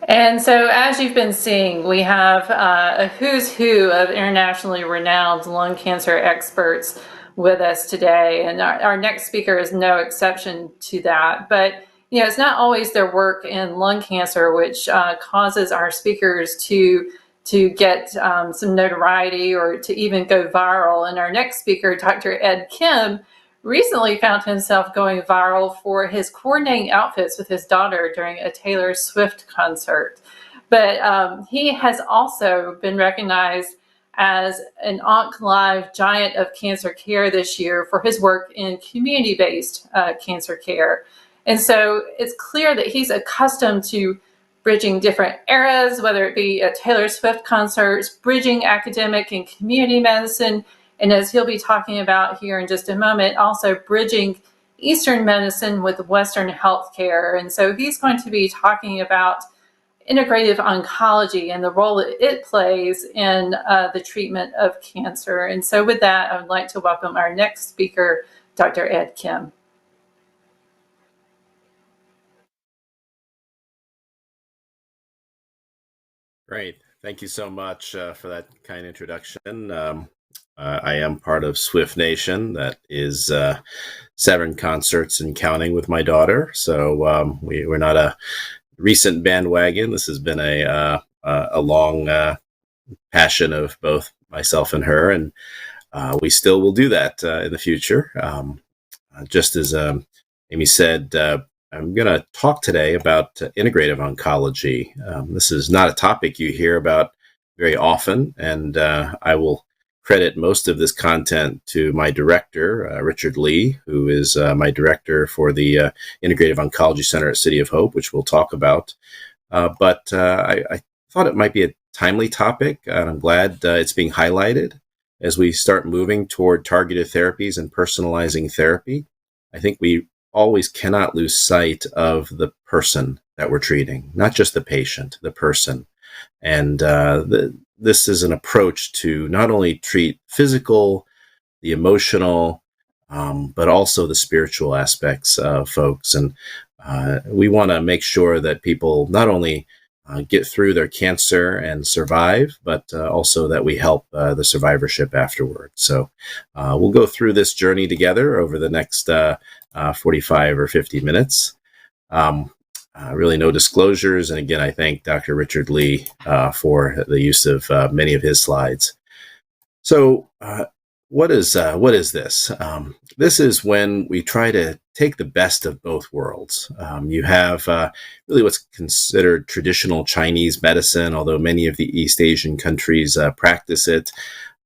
And so, as you've been seeing, we have a who's who of internationally renowned lung cancer experts with us today. And our next speaker is no exception to that. But, it's not always their work in lung cancer which causes our speakers to get some notoriety or to even go viral. And our next speaker, Dr. Ed Kim, recently found himself going viral for his coordinating outfits with his daughter during a Taylor Swift concert. But he has also been recognized as an OncLive Giant of Cancer Care this year for his work in community-based cancer care. And so it's clear that he's accustomed to bridging different eras, whether it be at Taylor Swift concerts, bridging academic and community medicine, and as he'll be talking about here in just a moment, also bridging Eastern medicine with Western healthcare. And so he's going to be talking about integrative oncology and the role that it plays in the treatment of cancer. And so with that, I would like to welcome our next speaker, Dr. Ed Kim. Great. Thank you so much for that kind introduction. I am part of Swift Nation, that is 7 concerts and counting with my daughter. So we're not a recent bandwagon. This has been a long passion of both myself and her, and we still will do that in the future. Just as Amy said, I'm going to talk today about integrative oncology. This is not a topic you hear about very often, and I will credit most of this content to my director, Richard Lee, who is my director for the Integrative Oncology Center at City of Hope, which we'll talk about. But I thought it might be a timely topic, and I'm glad it's being highlighted as we start moving toward targeted therapies and personalizing therapy. I think we always cannot lose sight of the person that we're treating, not just the patient, the person. And this is an approach to not only treat physical, the emotional, but also the spiritual aspects of folks. And we want to make sure that people not only get through their cancer and survive, but also that we help the survivorship afterward. So we'll go through this journey together over the next 45 or 50 minutes. Really no disclosures. And again, I thank Dr. Richard Lee for the use of many of his slides. So what is this? This is when we try to take the best of both worlds. You have really what's considered traditional Chinese medicine, although many of the East Asian countries practice it.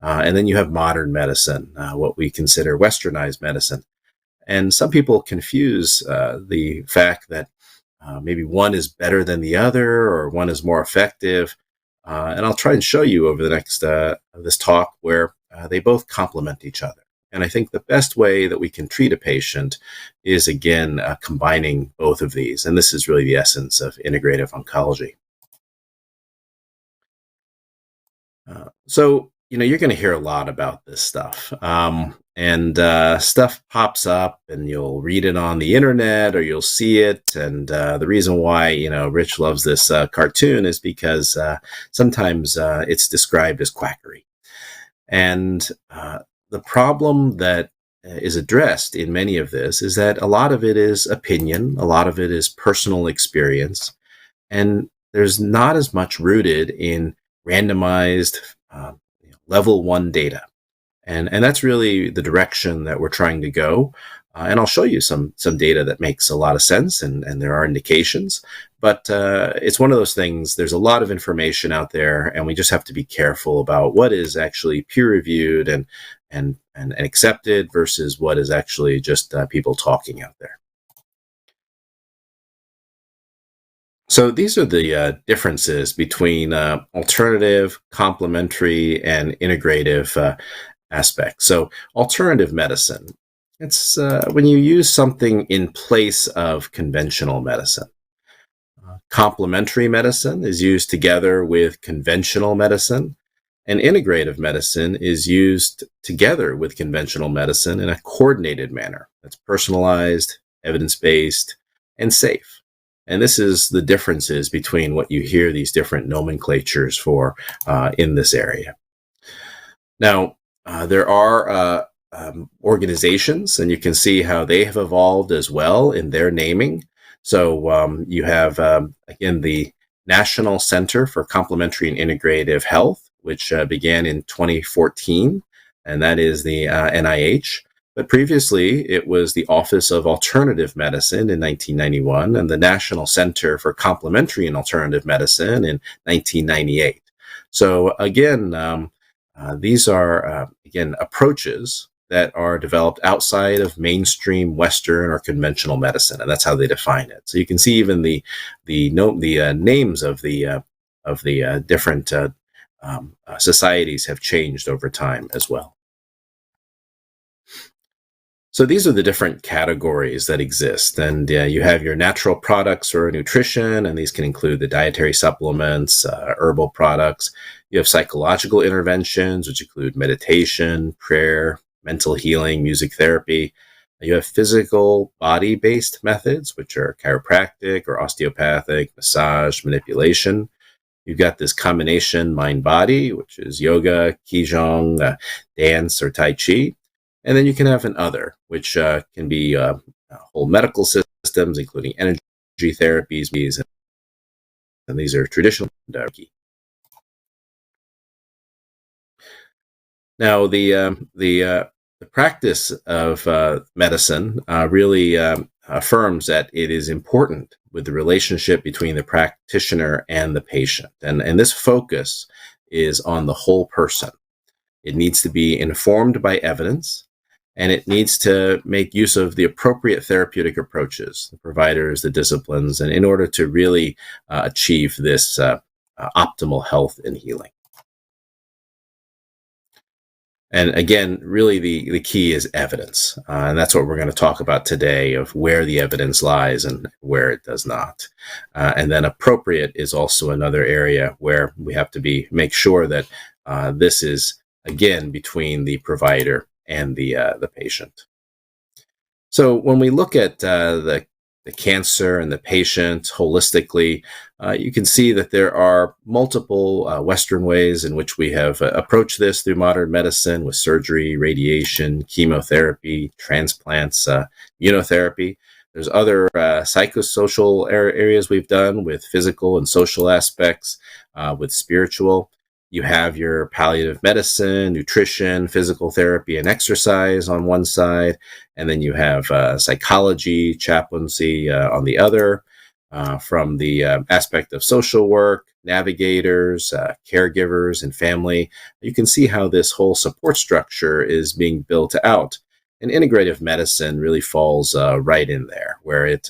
And then you have modern medicine, what we consider westernized medicine. And some people confuse the fact that maybe one is better than the other or one is more effective. And I'll try and show you over the next this talk where they both complement each other. And I think the best way that we can treat a patient is, again, combining both of these. And this is really the essence of integrative oncology. So, you're going to hear a lot about this stuff. And stuff pops up and you'll read it on the internet or you'll see it. And the reason why, Rich loves this cartoon is because sometimes it's described as quackery. And the problem that is addressed in many of this is that a lot of it is opinion, a lot of it is personal experience, and there's not as much rooted in randomized level 1 data. And that's really the direction that we're trying to go. And I'll show you some data that makes a lot of sense, and there are indications. But it's one of those things, there's a lot of information out there, and we just have to be careful about what is actually peer-reviewed and accepted versus what is actually just people talking out there. So these are the differences between alternative, complementary, and integrative aspects. So alternative medicine, it's when you use something in place of conventional medicine. Complementary medicine is used together with conventional medicine, and integrative medicine is used together with conventional medicine in a coordinated manner that's personalized, evidence-based, and safe. And this is the differences between what you hear these different nomenclatures for in this area. Now, there are organizations, and you can see how they have evolved as well in their naming. So you have, again, the National Center for Complementary and Integrative Health, which began in 2014, and that is the NIH. But previously, it was the Office of Alternative Medicine in 1991 and the National Center for Complementary and Alternative Medicine in 1998. So again, these are, again, approaches that are developed outside of mainstream Western or conventional medicine, and that's how they define it. So you can see even the names of the different societies have changed over time as well. So these are the different categories that exist, and you have your natural products or nutrition, and these can include the dietary supplements, herbal products. You have psychological interventions, which include meditation, prayer, mental healing, music therapy. You have physical body-based methods, which are chiropractic or osteopathic, massage, manipulation. You've got this combination mind-body, which is yoga, qigong, dance, or tai chi. And then you can have an other, which can be whole medical systems, including energy therapies, and these are traditional. Now, the practice of medicine really affirms that it is important with the relationship between the practitioner and the patient, and this focus is on the whole person. It needs to be informed by evidence, and it needs to make use of the appropriate therapeutic approaches, the providers, the disciplines, and in order to really achieve this optimal health and healing. And again, really the key is evidence. And that's what we're going to talk about today, of where the evidence lies and where it does not. And then appropriate is also another area where we have to make sure that this is, again, between the provider and the patient. So when we look at the cancer and the patient holistically, you can see that there are multiple Western ways in which we have approached this through modern medicine, with surgery, radiation, chemotherapy, transplants, immunotherapy. There's other psychosocial areas we've done with physical and social aspects, with spiritual. You have your palliative medicine, nutrition, physical therapy, and exercise on one side. And then you have psychology, chaplaincy on the other. From the aspect of social work, navigators, caregivers, and family, you can see how this whole support structure is being built out. And integrative medicine really falls right in there, where it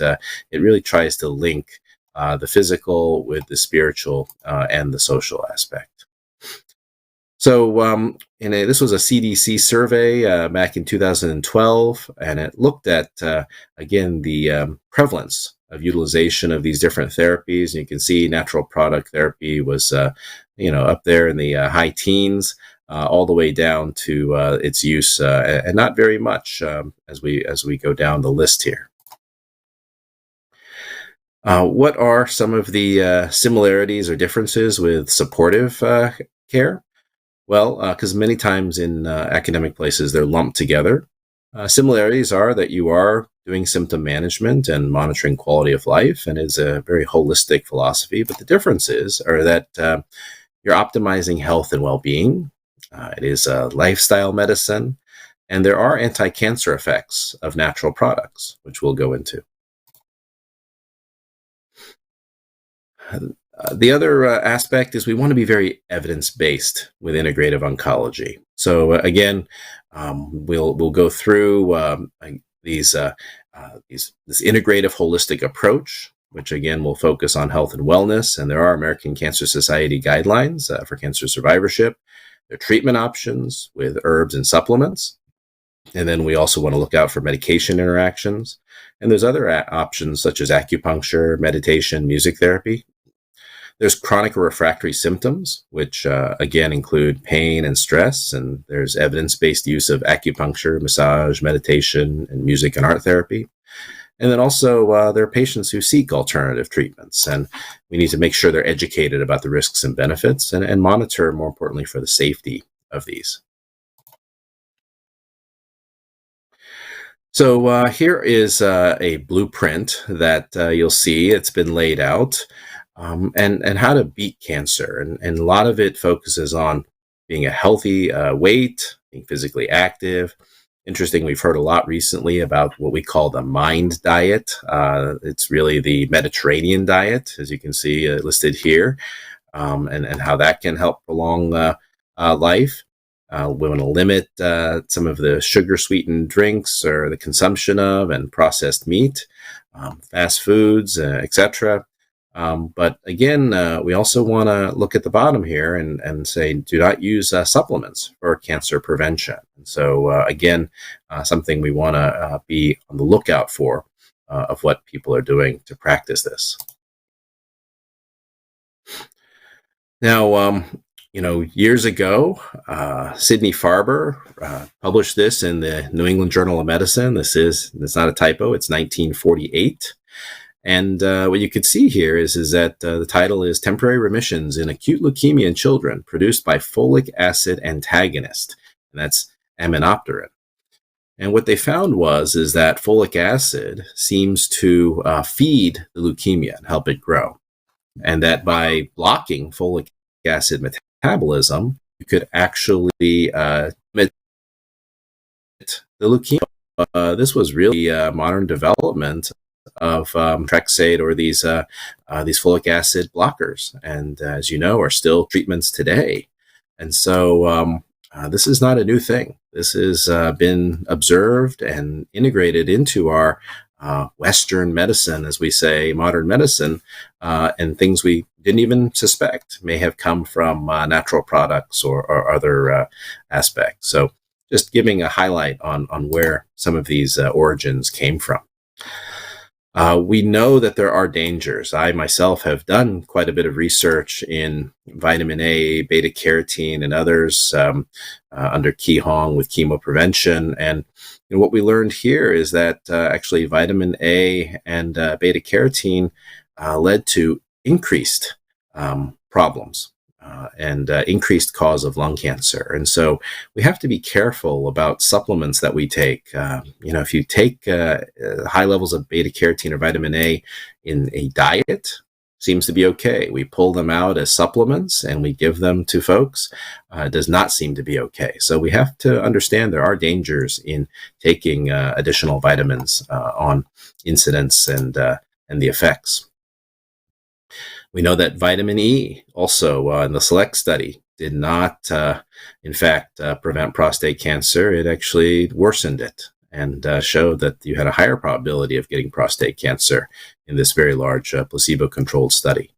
really tries to link the physical with the spiritual and the social aspect. So this was a CDC survey back in 2012, and it looked at, again, the prevalence of utilization of these different therapies. And you can see natural product therapy was, up there in the high teens, all the way down to its use, and not very much as we go down the list here. What are some of the similarities or differences with supportive care? Well, because many times in academic places, they're lumped together. Similarities are that you are doing symptom management and monitoring quality of life, and is a very holistic philosophy. But the differences are that you're optimizing health and well-being. It is a lifestyle medicine, and there are anti-cancer effects of natural products, which we'll go into. The other aspect is we want to be very evidence-based with integrative oncology. So again, we'll go through this integrative holistic approach, which again will focus on health and wellness. And there are American Cancer Society guidelines for cancer survivorship. There are treatment options with herbs and supplements. And then we also want to look out for medication interactions. And there's other options such as acupuncture, meditation, music therapy. There's chronic or refractory symptoms, which again include pain and stress, and there's evidence-based use of acupuncture, massage, meditation, and music and art therapy. And then also there are patients who seek alternative treatments, and we need to make sure they're educated about the risks and benefits and monitor, more importantly, for the safety of these. So here is a blueprint that you'll see. It's been laid out, and how to beat cancer. And a lot of it focuses on being a healthy weight, being physically active. Interesting, we've heard a lot recently about what we call the MIND diet. It's really the Mediterranean diet, as you can see listed here, and how that can help prolong life. We want to limit some of the sugar sweetened drinks or the consumption of and processed meat, fast foods, etc. But again, we also want to look at the bottom here and say, do not use supplements for cancer prevention. And so again, something we want to be on the lookout for of what people are doing to practice this. Now, years ago, Sidney Farber published this in the New England Journal of Medicine. It's not a typo. It's 1948. And what you could see here is that the title is Temporary Remissions in Acute Leukemia in Children Produced by Folic Acid Antagonist. And that's aminopterin. And what they found is that folic acid seems to feed the leukemia and help it grow. And that by blocking folic acid metabolism, you could actually limit the leukemia. This was really a modern development of Trexate or these folic acid blockers, and as you know, are still treatments today. And so this is not a new thing. This has been observed and integrated into our Western medicine, as we say, modern medicine, and things we didn't even suspect may have come from natural products or other aspects. So just giving a highlight on where some of these origins came from. We know that there are dangers. I myself have done quite a bit of research in vitamin A, beta carotene, and others under Ki Hong with chemo prevention. And what we learned here is that actually vitamin A and beta carotene led to increased problems and increased cause of lung cancer. And so we have to be careful about supplements that we take. If you take high levels of beta carotene or vitamin A in a diet, seems to be okay. We pull them out as supplements and we give them to folks. It does not seem to be okay. So we have to understand there are dangers in taking additional vitamins on incidence and the effects. We know that vitamin E also in the SELECT study did not, in fact, prevent prostate cancer. It actually worsened it and showed that you had a higher probability of getting prostate cancer in this very large placebo-controlled study.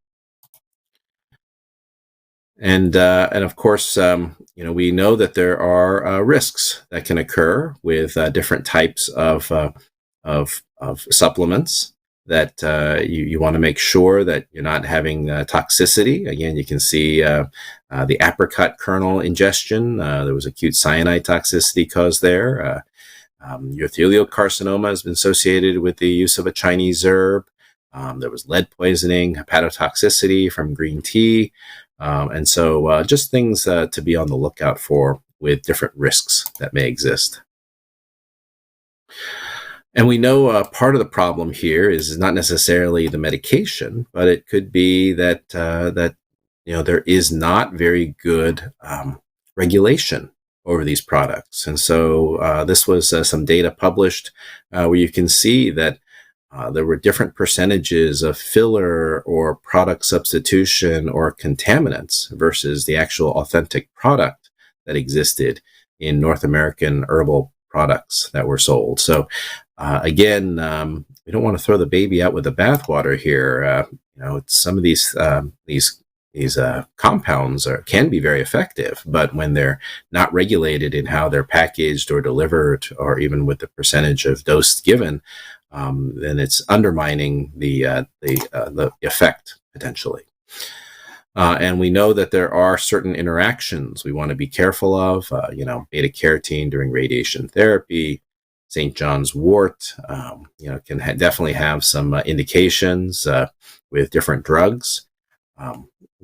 And of course, we know that there are risks that can occur with different types of supplements. That you want to make sure that you're not having toxicity. Again, you can see the apricot kernel ingestion. There was acute cyanide toxicity caused there. Urothelial carcinoma has been associated with the use of a Chinese herb. There was lead poisoning, hepatotoxicity from green tea. And so just things to be on the lookout for with different risks that may exist. And we know part of the problem here is not necessarily the medication, but it could be that there is not very good regulation over these products. And so this was some data published where you can see that there were different percentages of filler or product substitution or contaminants versus the actual authentic product that existed in North American herbal products that were sold. So again, we don't want to throw the baby out with the bathwater here. Some of these compounds can be very effective, but when they're not regulated in how they're packaged or delivered, or even with the percentage of dose given, then it's undermining the effect potentially. And we know that there are certain interactions we want to be careful of. Beta carotene during radiation therapy. St. John's wort, can definitely have some indications with different drugs.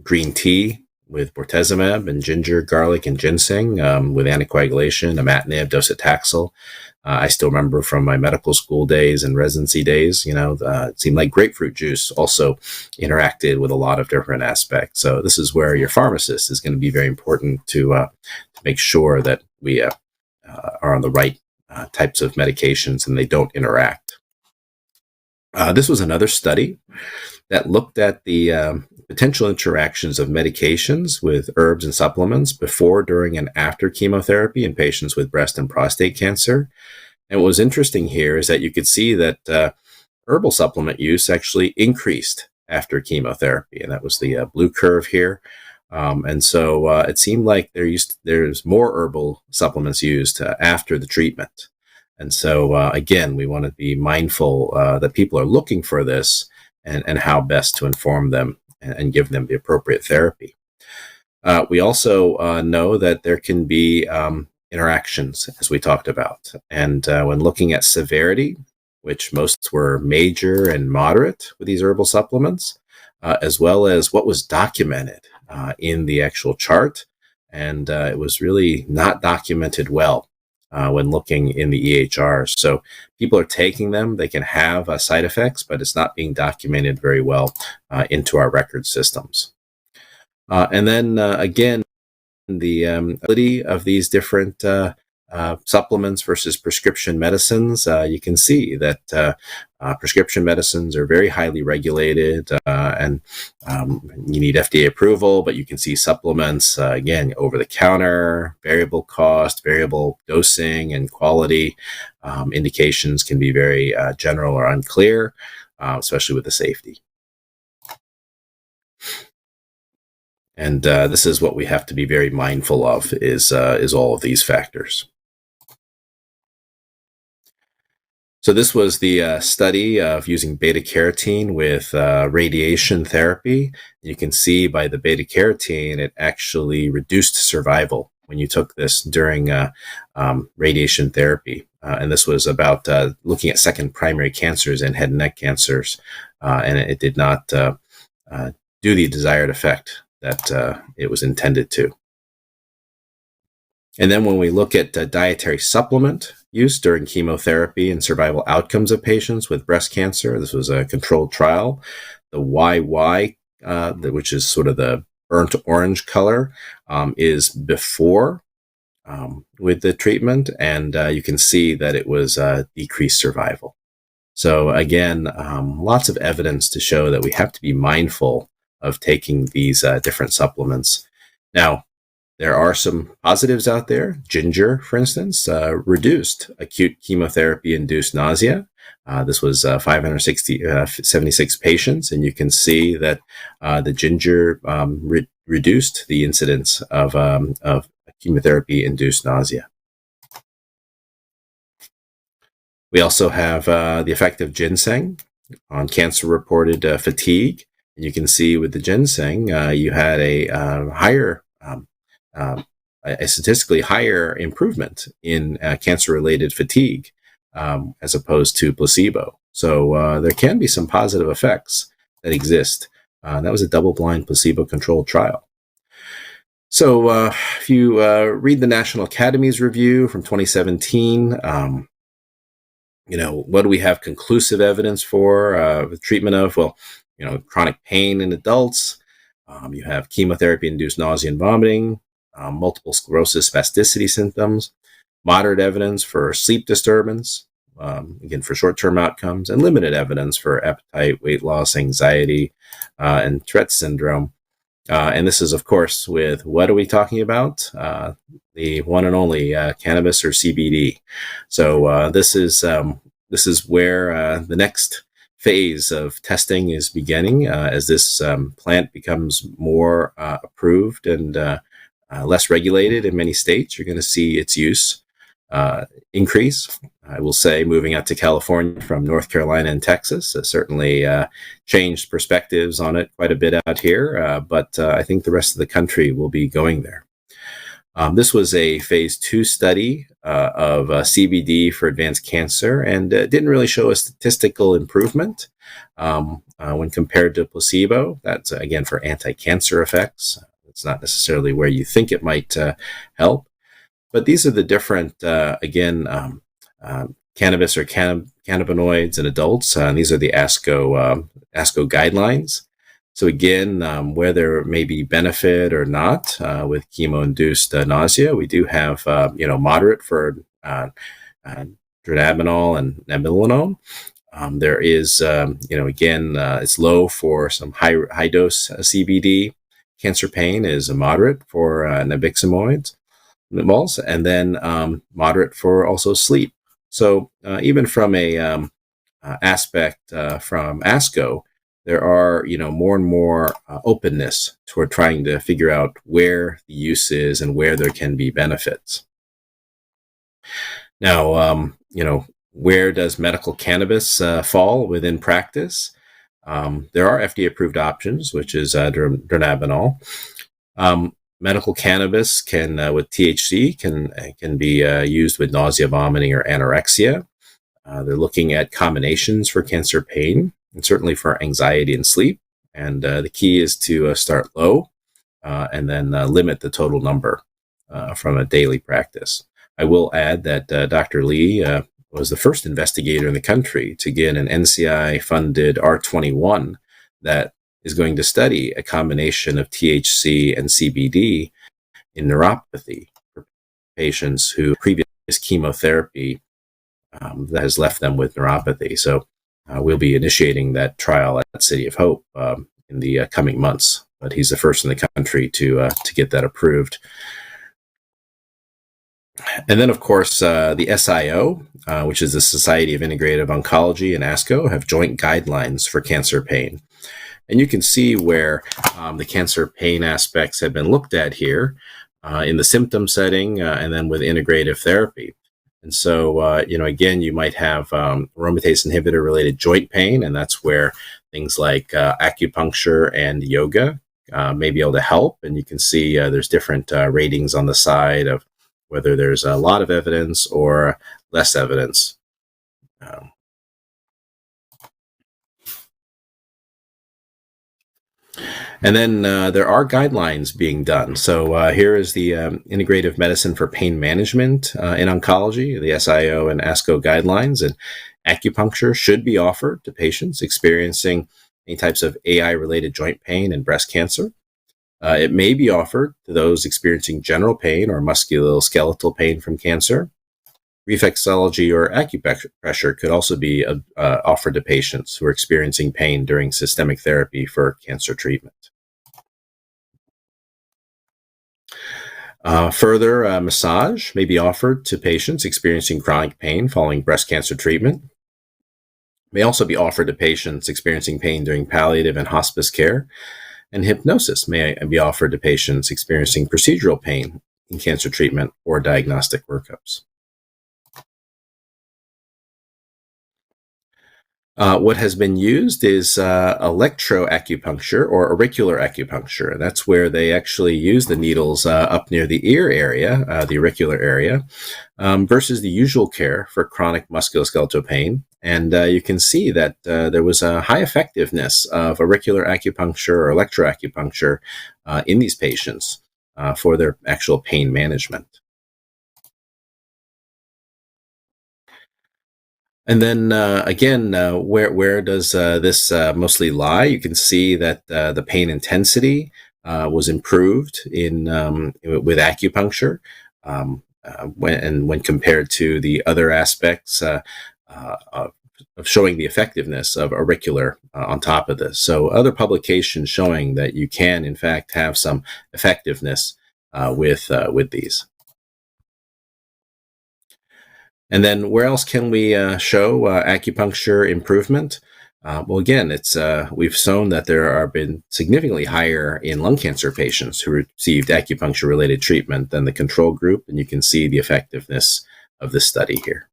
Green tea with bortezomib and ginger, garlic, and ginseng with anticoagulation, imatinib, docetaxel. I still remember from my medical school days and residency days, it seemed like grapefruit juice also interacted with a lot of different aspects. So this is where your pharmacist is going to be very important to make sure that we are on the right types of medications and they don't interact. This was another study that looked at the potential interactions of medications with herbs and supplements before, during, and after chemotherapy in patients with breast and prostate cancer. And what was interesting here is that you could see that herbal supplement use actually increased after chemotherapy, and that was the blue curve here. And so it seemed like there's more herbal supplements used after the treatment. And so, again, we want to be mindful that people are looking for this and how best to inform them and give them the appropriate therapy. We also know that there can be interactions, as we talked about. And when looking at severity, which most were major and moderate with these herbal supplements, as well as what was documented in the actual chart, and it was really not documented well when looking in the EHRs. So people are taking them, they can have side effects, but it's not being documented very well into our record systems. And then again, the ability of these different supplements versus prescription medicines, you can see that prescription medicines are very highly regulated and you need FDA approval, but you can see supplements, again, over the counter, variable cost, variable dosing and quality. Indications can be very general or unclear, especially with the safety. And this is what we have to be very mindful of, is all of these factors. So this was the study of using beta-carotene with radiation therapy. You can see by the beta-carotene, it actually reduced survival when you took this during radiation therapy. And this was about looking at second primary cancers and head and neck cancers. And it did not do the desired effect that it was intended to. And then when we look at dietary supplement use during chemotherapy and survival outcomes of patients with breast cancer, this was a controlled trial. The YY, which is sort of the burnt orange color, is before with the treatment, and you can see that it was decreased survival. So again, lots of evidence to show that we have to be mindful of taking these different supplements. Now, there are some positives out there. Ginger, for instance, reduced acute chemotherapy-induced nausea. This was 576 patients, and you can see that the ginger reduced the incidence of chemotherapy-induced nausea. We also have the effect of ginseng on cancer-reported fatigue. And you can see with the ginseng, you had a statistically higher improvement in cancer-related fatigue as opposed to placebo. So there can be some positive effects that exist. That was a double-blind placebo-controlled trial. So if you read the National Academy's review from 2017, what do we have conclusive evidence for the treatment of? Well, chronic pain in adults. You have chemotherapy-induced nausea and vomiting, multiple sclerosis spasticity symptoms, moderate evidence for sleep disturbance, again, for short-term outcomes, and limited evidence for appetite, weight loss, anxiety, and Tourette's syndrome. And this is, of course, with what are we talking about? The one and only cannabis or CBD. So this is where the next phase of testing is beginning as this plant becomes more approved and less regulated in many states. You're going to see its use increase. I will say moving out to California from North Carolina and Texas has certainly changed perspectives on it quite a bit out here, but I think the rest of the country will be going there. This was a phase 2 study of CBD for advanced cancer, and didn't really show a statistical improvement when compared to placebo. That's, again, for anti-cancer effects. It's not necessarily where you think it might help. But these are the different, cannabis or cannabinoids in adults. And these are the ASCO guidelines. So again, where there may be benefit or not with chemo-induced nausea, we do have, moderate for dronabinol and nabilinol. There is, it's low for some high dose CBD. Cancer pain is a moderate for nabiximoids, and then moderate for also sleep. So even from a aspect from ASCO, there are, more and more openness toward trying to figure out where the use is and where there can be benefits. Now, where does medical cannabis fall within practice? There are FDA-approved options, which is dronabinol. Medical cannabis can, with THC, can be used with nausea, vomiting, or anorexia. They're looking at combinations for cancer pain, and certainly for anxiety and sleep. And the key is to start low and then limit the total number from a daily practice. I will add that Dr. Lee was the first investigator in the country to get an NCI-funded R21 that is going to study a combination of THC and CBD in neuropathy for patients who previous chemotherapy that has left them with neuropathy. So we'll be initiating that trial at City of Hope in the coming months. But he's the first in the country to get that approved. And then, of course, the SIO, which is the Society of Integrative Oncology, and ASCO have joint guidelines for cancer pain. And you can see where the cancer pain aspects have been looked at here in the symptom setting and then with integrative therapy. And so, again, you might have aromatase inhibitor-related joint pain, and that's where things like acupuncture and yoga may be able to help. And you can see there's different ratings on the side of whether there's a lot of evidence or less evidence. And then there are guidelines being done. So here is the Integrative Medicine for Pain Management in Oncology, the SIO and ASCO guidelines. And acupuncture should be offered to patients experiencing any types of AI-related joint pain and breast cancer. It may be offered to those experiencing general pain or musculoskeletal pain from cancer. Reflexology or acupressure could also be offered to patients who are experiencing pain during systemic therapy for cancer treatment. Further, massage may be offered to patients experiencing chronic pain following breast cancer treatment. May also be offered to patients experiencing pain during palliative and hospice care. And hypnosis may be offered to patients experiencing procedural pain in cancer treatment or diagnostic workups. What has been used is electroacupuncture or auricular acupuncture. And that's where they actually use the needles up near the ear area, the auricular area, versus the usual care for chronic musculoskeletal pain. And you can see that there was a high effectiveness of auricular acupuncture or electroacupuncture in these patients for their actual pain management. And then again, where does this mostly lie? You can see that the pain intensity was improved with acupuncture when compared to the other aspects of showing the effectiveness of auricular on top of this. So other publications showing that you can, in fact, have some effectiveness with these. And then where else can we show acupuncture improvement? Well, again, we've shown that there are been significantly higher in lung cancer patients who received acupuncture-related treatment than the control group, and you can see the effectiveness of this study here.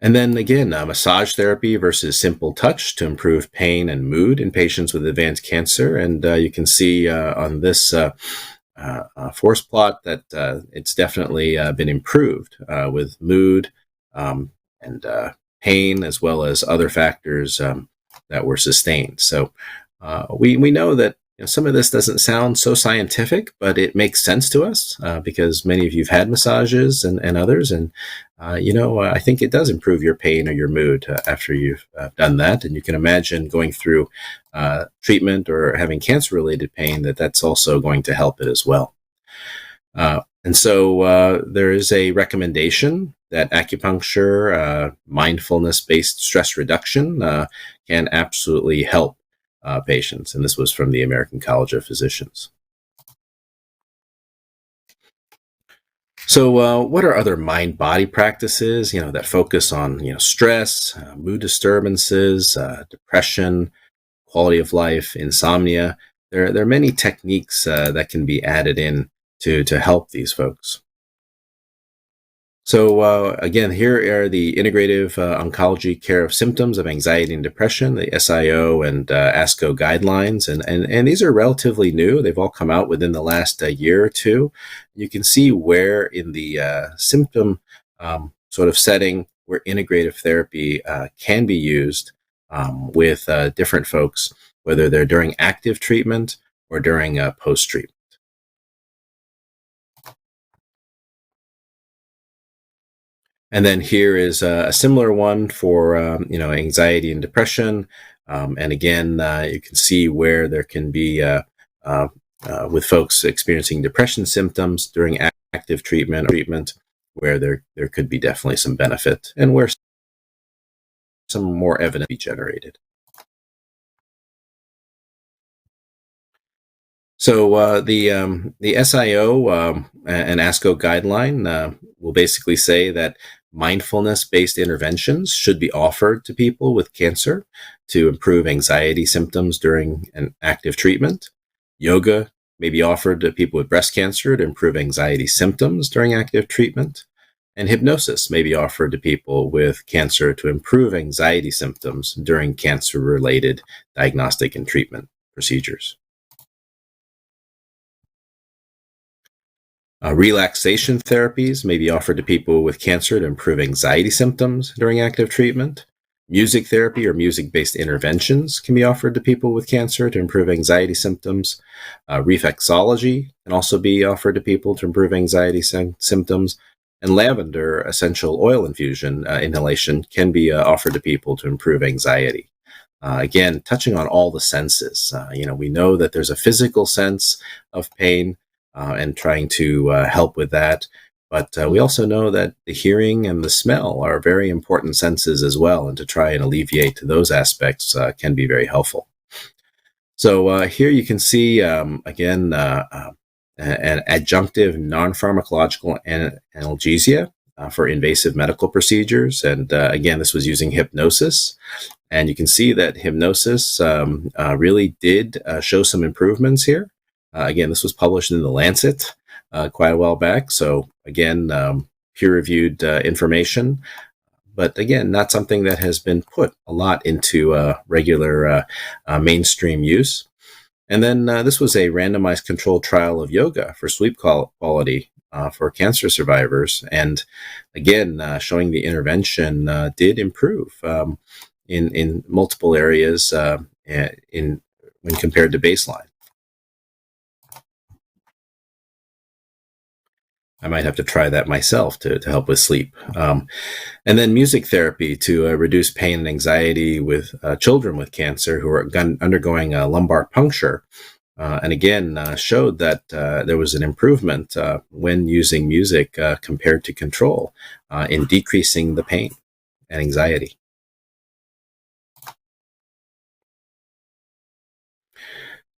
And then again, massage therapy versus simple touch to improve pain and mood in patients with advanced cancer. And you can see on this force plot that it's definitely been improved with mood and pain, as well as other factors that were sustained. So we know that some of this doesn't sound so scientific, but it makes sense to us because many of you've had massages and others. And, I think it does improve your pain or your mood after you've done that. And you can imagine going through treatment or having cancer-related pain, that's also going to help it as well. And so there is a recommendation that acupuncture, mindfulness-based stress reduction can absolutely help patients. And this was from the American College of Physicians. So what are other mind-body practices, that focus on, stress, mood disturbances, depression, quality of life, insomnia? There are many techniques that can be added in to help these folks. So again, here are the Integrative Oncology Care of Symptoms of Anxiety and Depression, the SIO and ASCO guidelines. And these are relatively new. They've all come out within the last year or two. You can see where in the symptom sort of setting where integrative therapy can be used with different folks, whether they're during active treatment or during post-treatment. And then here is a similar one for anxiety and depression. And again, you can see where there can be with folks experiencing depression symptoms during active treatment, where there could be definitely some benefit, and where some more evidence be generated. So the SIO and ASCO guideline will basically say that mindfulness-based interventions should be offered to people with cancer to improve anxiety symptoms during an active treatment. Yoga may be offered to people with breast cancer to improve anxiety symptoms during active treatment. And hypnosis may be offered to people with cancer to improve anxiety symptoms during cancer-related diagnostic and treatment procedures. Relaxation therapies may be offered to people with cancer to improve anxiety symptoms during active treatment. Music therapy or music-based interventions can be offered to people with cancer to improve anxiety symptoms. Reflexology can also be offered to people to improve anxiety symptoms. And lavender essential oil infusion inhalation can be offered to people to improve anxiety. Again, touching on all the senses. We know that there's a physical sense of pain, and trying to help with that. But we also know that the hearing and the smell are very important senses as well, and to try and alleviate those aspects can be very helpful. So here you can see, again, an adjunctive non-pharmacological analgesia for invasive medical procedures. And again, this was using hypnosis. And you can see that hypnosis really did show some improvements here. Again, this was published in The Lancet quite a while back. So again, peer-reviewed information, but again, not something that has been put a lot into regular mainstream use. And then this was a randomized controlled trial of yoga for sleep quality for cancer survivors. And again, showing the intervention did improve in multiple areas when compared to baseline. I might have to try that myself to help with sleep. And then music therapy to reduce pain and anxiety with children with cancer who are undergoing a lumbar puncture. And again, showed that there was an improvement when using music compared to control in decreasing the pain and anxiety.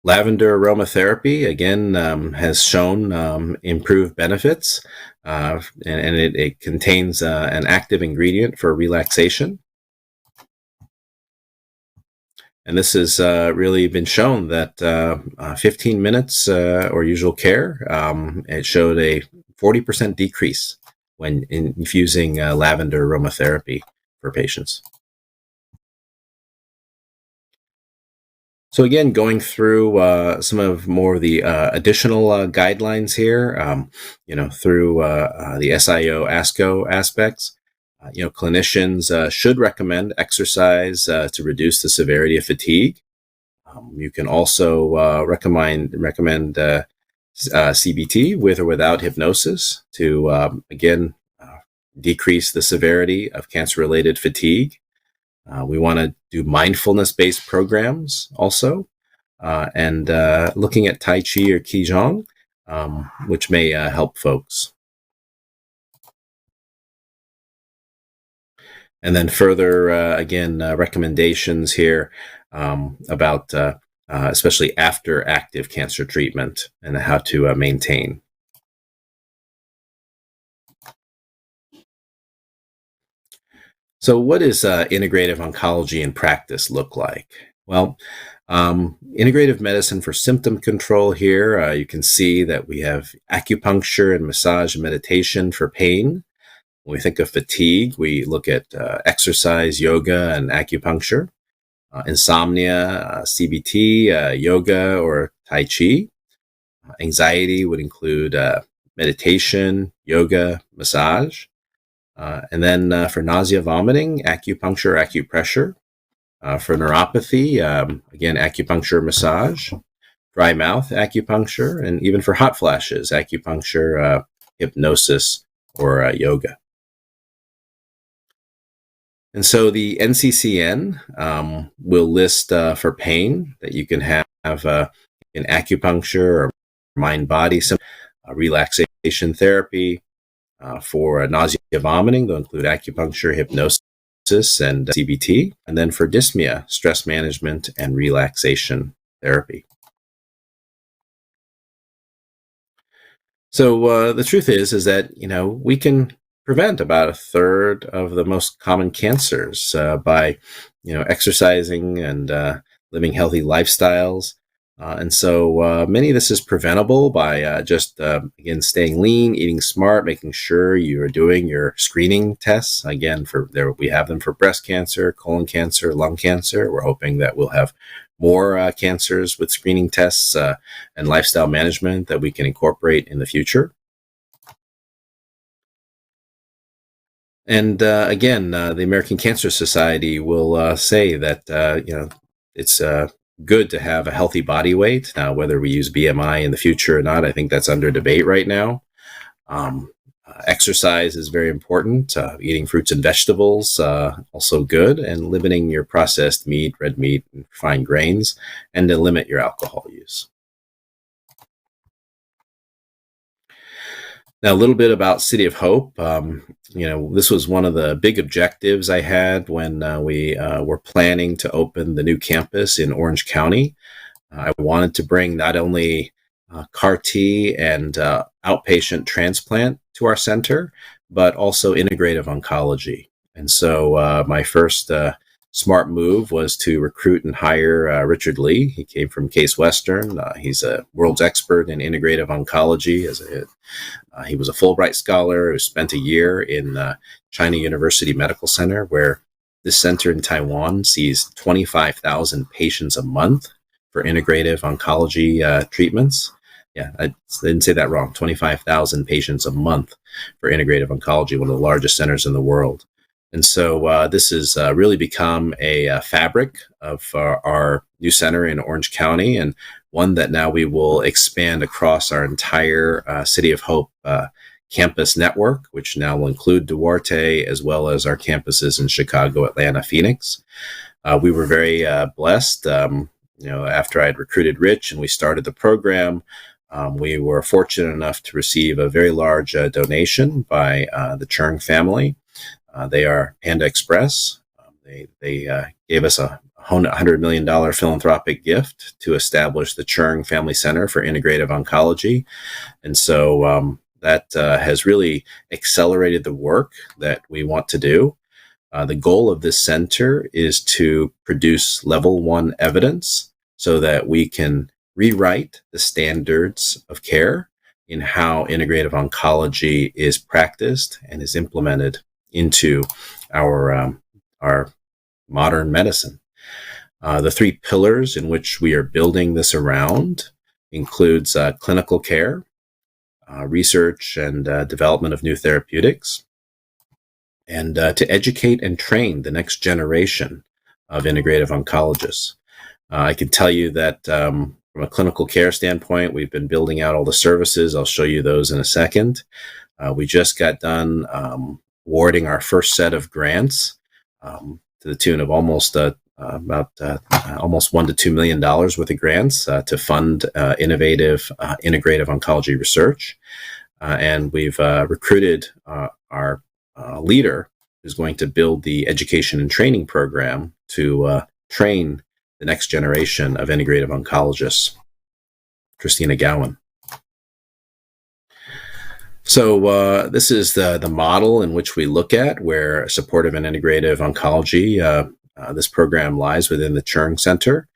Lavender aromatherapy, again, has shown improved benefits, and it contains an active ingredient for relaxation. And this has really been shown that 15 minutes or usual care, it showed a 40% decrease when infusing lavender aromatherapy patients. So again, going through some of more of the additional guidelines here, through the SIO ASCO aspects. Clinicians should recommend exercise to reduce the severity of fatigue. You can also recommend CBT with or without hypnosis to, again, decrease the severity of cancer-related fatigue. We want to do mindfulness-based programs also, and looking at Tai Chi or Qigong, which may help folks. And then further, again, recommendations here about especially after active cancer treatment and how to maintain. So what does integrative oncology in practice look like? Well, integrative medicine for symptom control here, you can see that we have acupuncture and massage and meditation for pain. When we think of fatigue, we look at exercise, yoga, and acupuncture. Insomnia, CBT, yoga, or Tai Chi. Anxiety would include meditation, yoga, massage. And then for nausea, vomiting, acupuncture, acupressure. For neuropathy, again, acupuncture, massage. Dry mouth, acupuncture. And even for hot flashes, acupuncture, hypnosis, or yoga. And so the NCCN will list for pain that you can have in acupuncture or mind-body relaxation therapy. For nausea, vomiting, they'll include acupuncture, hypnosis, and CBT. And then for dyspnea, stress management and relaxation therapy. So the truth is that, we can prevent about a third of the most common cancers by, exercising and living healthy lifestyles. And so many of this is preventable by just, again, staying lean, eating smart, making sure you are doing your screening tests. Again, we have them for breast cancer, colon cancer, lung cancer. We're hoping that we'll have more cancers with screening tests and lifestyle management that we can incorporate in the future. And again, the American Cancer Society will say that, it's good to have a healthy body weight. Now, whether we use BMI in the future or not, I think that's under debate right now. Exercise is very important. Eating fruits and vegetables, also good. And limiting your processed meat, red meat, and refined grains, and to limit your alcohol use. Now, a little bit about City of Hope. This was one of the big objectives I had when we were planning to open the new campus in Orange County. I wanted to bring not only CAR T and outpatient transplant to our center, but also integrative oncology. And so my first smart move was to recruit and hire Richard Lee. He came from Case Western. He's a world's expert in integrative oncology. He was a Fulbright scholar who spent a year in China University Medical Center, where this center in Taiwan sees 25,000 patients a month for integrative oncology treatments. Yeah, I didn't say that wrong. 25,000 patients a month for integrative oncology, one of the largest centers in the world. And so this has really become a fabric of our new center in Orange County, and one that now we will expand across our entire City of Hope campus network, which now will include Duarte, as well as our campuses in Chicago, Atlanta, Phoenix. We were very blessed. After I had recruited Rich and we started the program, we were fortunate enough to receive a very large donation by the Chung family. They are Panda Express. They gave us a $100 million philanthropic gift to establish the Chung Family Center for Integrative Oncology. And so that has really accelerated the work that we want to do. The goal of this center is to produce level 1 evidence so that we can rewrite the standards of care in how integrative oncology is practiced and is implemented into our our modern medicine. The three pillars in which we are building this around includes clinical care, research and development of new therapeutics, and to educate and train the next generation of integrative oncologists. I can tell you that from a clinical care standpoint, we've been building out all the services. I'll show you those in a second. We just got done awarding our first set of grants to the tune of almost almost $1 to $2 million worth of grants to fund innovative integrative oncology research. And we've recruited our leader who's going to build the education and training program to train the next generation of integrative oncologists, Christina Gowan. So this is the model in which we look at where supportive and integrative oncology, this program lies within the Churn Center.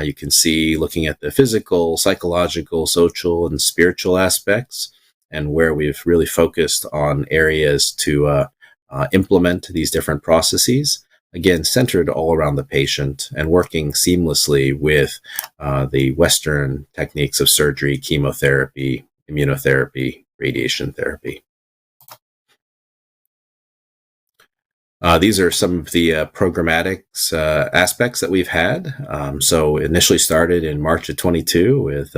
You can see looking at the physical, psychological, social, and spiritual aspects, and where we've really focused on areas to implement these different processes. Again, centered all around the patient and working seamlessly with the Western techniques of surgery, chemotherapy, immunotherapy, radiation therapy. These are some of the programmatics aspects that we've had. So initially started in March of 22 with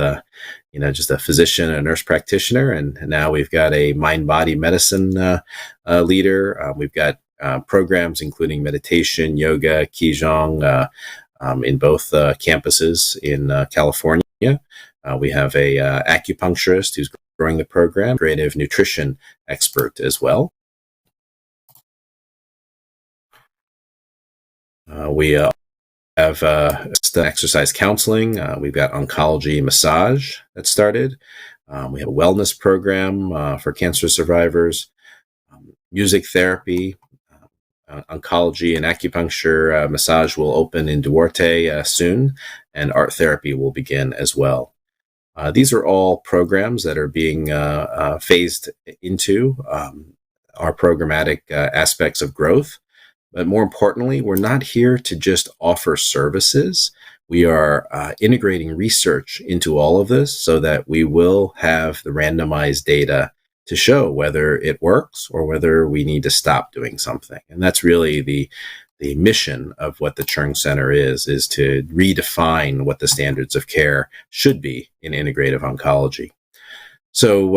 just a physician and a nurse practitioner, and now we've got a mind-body medicine leader. We've got programs including meditation, yoga, qigong in both campuses in California. We have a acupuncturist who's growing the program, integrative nutrition expert as well. We have exercise counseling. We've got oncology massage that started. We have a wellness program for cancer survivors, music therapy, oncology and acupuncture. Massage will open in Duarte soon, and art therapy will begin as well. These are all programs that are being phased into our programmatic aspects of growth. But more importantly, we're not here to just offer services. We are integrating research into all of this so that we will have the randomized data to show whether it works or whether we need to stop doing something. And that's really the mission of what the Churn Center is to redefine what the standards of care should be in integrative oncology. So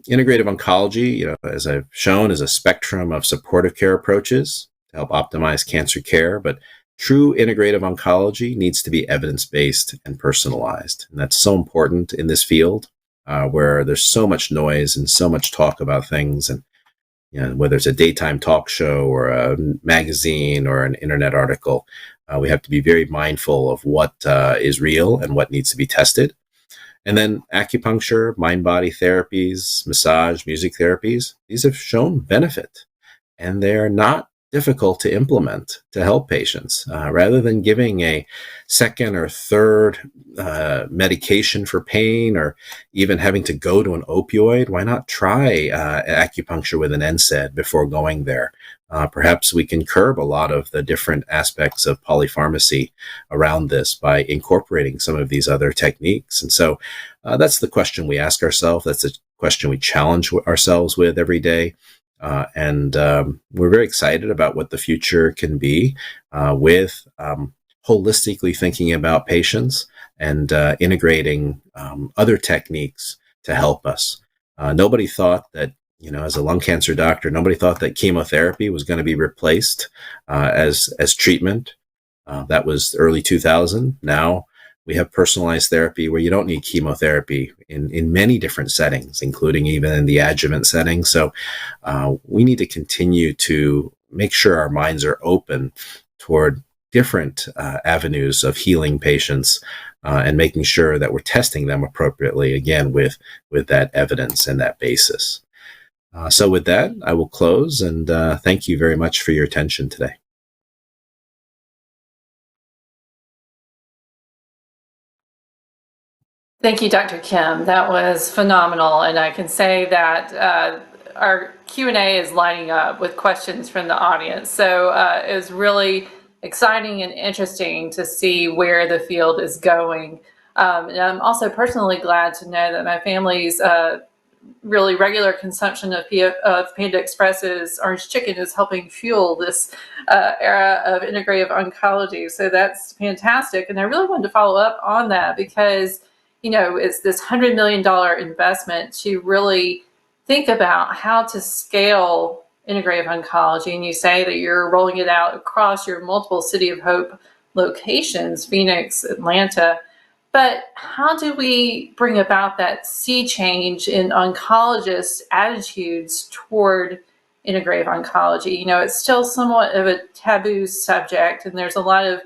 integrative oncology, as I've shown, is a spectrum of supportive care approaches to help optimize cancer care, but true integrative oncology needs to be evidence-based and personalized. And that's so important in this field where there's so much noise and so much talk about things. And whether it's a daytime talk show or a magazine or an internet article, we have to be very mindful of what is real and what needs to be tested. And then acupuncture, mind-body therapies, massage, music therapies, these have shown benefit. And they're not difficult to implement to help patients. Rather than giving a second or third medication for pain or even having to go to an opioid, why not try acupuncture with an NSAID before going there? Perhaps we can curb a lot of the different aspects of polypharmacy around this by incorporating some of these other techniques. And so that's the question we ask ourselves. That's the question we challenge ourselves with every day. And we're very excited about what the future can be with holistically thinking about patients and integrating other techniques to help us. Nobody thought that, as a lung cancer doctor, nobody thought that chemotherapy was going to be replaced as treatment. That was early 2000. Now we have personalized therapy where you don't need chemotherapy in many different settings, including even in the adjuvant setting. So we need to continue to make sure our minds are open toward different avenues of healing patients and making sure that we're testing them appropriately, again, with that evidence and that basis. So with that, I will close and thank you very much for your attention today. Thank you, Dr. Kim. That was phenomenal. And I can say that our Q&A is lining up with questions from the audience. So it was really exciting and interesting to see where the field is going. And I'm also personally glad to know that my family's really regular consumption of Panda Express's orange chicken is helping fuel this era of integrative oncology. So that's fantastic. And I really wanted to follow up on that because, it's this $100 million investment to really think about how to scale integrative oncology. And you say that you're rolling it out across your multiple City of Hope locations, Phoenix, Atlanta. But how do we bring about that sea change in oncologists' attitudes toward integrative oncology? It's still somewhat of a taboo subject, and there's a lot of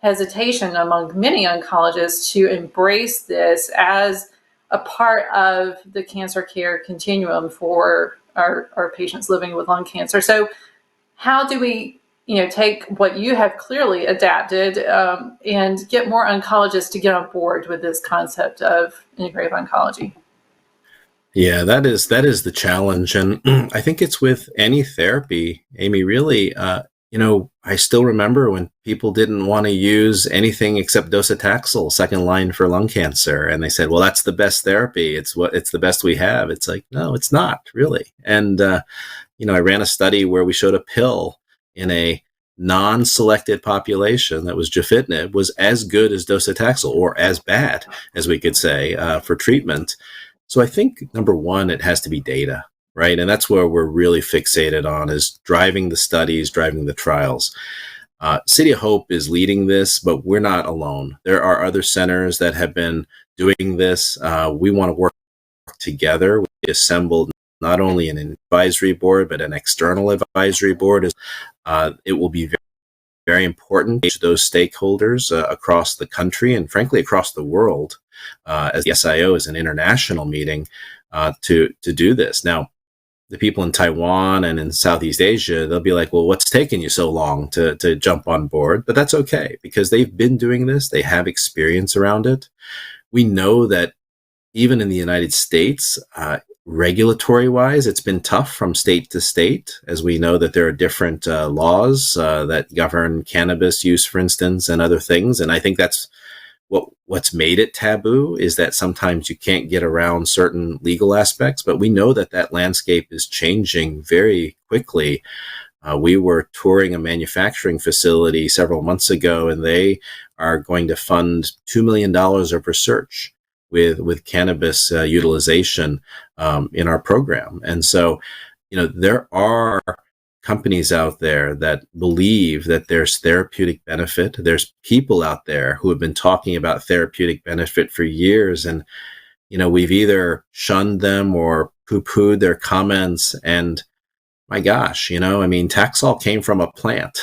hesitation among many oncologists to embrace this as a part of the cancer care continuum for our patients living with lung cancer. So how do we take what you have clearly adapted and get more oncologists to get on board with this concept of integrative oncology? Yeah, that is the challenge. And I think it's with any therapy, Amy, really, I still remember when people didn't want to use anything except docetaxel, second line for lung cancer. And they said, well, that's the best therapy. It's the best we have. It's like, no, it's not really. And, I ran a study where we showed a pill in a non-selected population that was gefitinib was as good as docetaxel, or as bad, as we could say, for treatment. So I think, number one, it has to be data, right? And that's where we're really fixated on, is driving the studies, driving the trials. City of Hope is leading this, but we're not alone. There are other centers that have been doing this. We want to work together. We assembled not only an advisory board, but an external advisory board. It will be very, very important to those stakeholders across the country and frankly across the world, as the SIO is an international meeting to do this. Now, the people in Taiwan and in Southeast Asia, they'll be like, well, what's taking you so long to jump on board? But that's okay, because they've been doing this. They have experience around it. We know that even in the United States, regulatory-wise, it's been tough from state to state, as we know that there are different laws that govern cannabis use, for instance, and other things. And I think that's what's made it taboo, is that sometimes you can't get around certain legal aspects. But we know that that landscape is changing very quickly. We were touring a manufacturing facility several months ago, and they are going to fund $2 million of research with cannabis utilization in our program. And so, there are companies out there that believe that there's therapeutic benefit. There's people out there who have been talking about therapeutic benefit for years. And, we've either shunned them or poo-pooed their comments. And my gosh, Taxol came from a plant,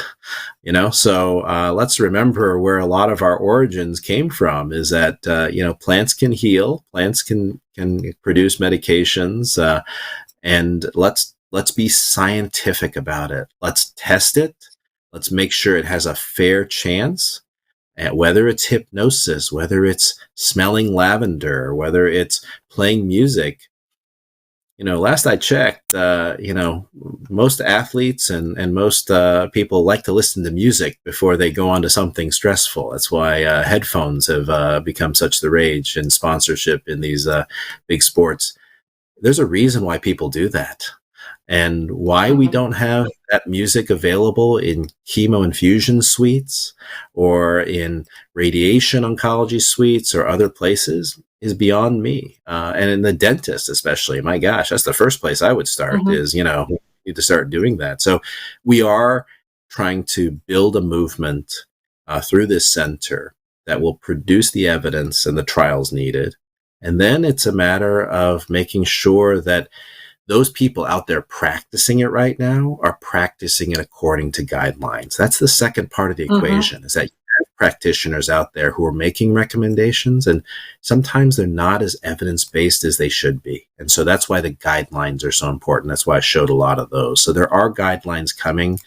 so let's remember where a lot of our origins came from, is that, plants can heal, plants can produce medications, and let's be scientific about it. Let's test it. Let's make sure it has a fair chance, whether it's hypnosis, whether it's smelling lavender, whether it's playing music. Last I checked, most athletes and most people like to listen to music before they go on to something stressful. That's why headphones have become such the rage in sponsorship in these big sports. There's a reason why people do that. And why we don't have that music available in chemo infusion suites or in radiation oncology suites or other places is beyond me. And in the dentist, especially, my gosh, that's the first place I would start is, we need to start doing that. So we are trying to build a movement through this center that will produce the evidence and the trials needed. And then it's a matter of making sure that those people out there practicing it right now are practicing it according to guidelines. That's the second part of the equation, is that you have practitioners out there who are making recommendations, and sometimes they're not as evidence-based as they should be. And so that's why the guidelines are so important. That's why I showed a lot of those. So there are guidelines coming.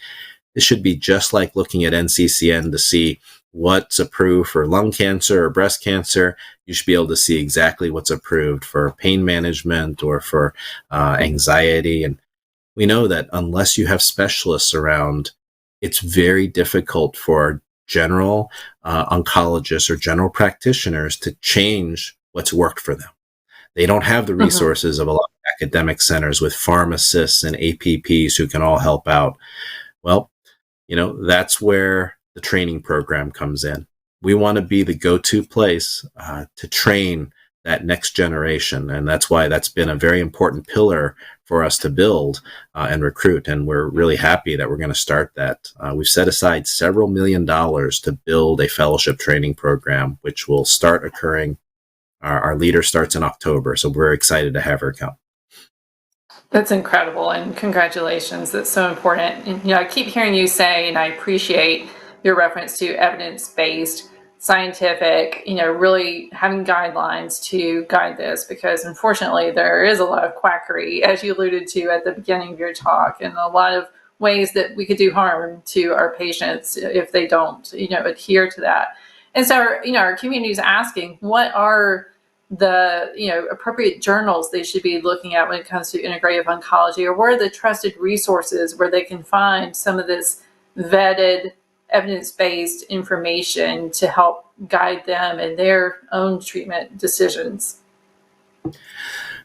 It should be just like looking at NCCN to see what's approved for lung cancer or breast cancer, you should be able to see exactly what's approved for pain management or for anxiety. And we know that unless you have specialists around, it's very difficult for general oncologists or general practitioners to change what's worked for them. They don't have the Mhm. resources of a lot of academic centers with pharmacists and APPs who can all help out. Well, that's where the training program comes in. We want to be the go-to place to train that next generation. And that's why that's been a very important pillar for us to build and recruit. And we're really happy that we're going to start that. We've set aside several $1 million to build a fellowship training program, which will start occurring. Our leader starts in October. So we're excited to have her come. That's incredible, and congratulations. That's so important. And, I keep hearing you say, and I appreciate your reference to evidence-based, scientific, really having guidelines to guide this, because unfortunately there is a lot of quackery, as you alluded to at the beginning of your talk, and a lot of ways that we could do harm to our patients if they don't, adhere to that. And so, our community is asking, what are the appropriate journals they should be looking at when it comes to integrative oncology, or where are the trusted resources where they can find some of this vetted evidence-based information to help guide them in their own treatment decisions?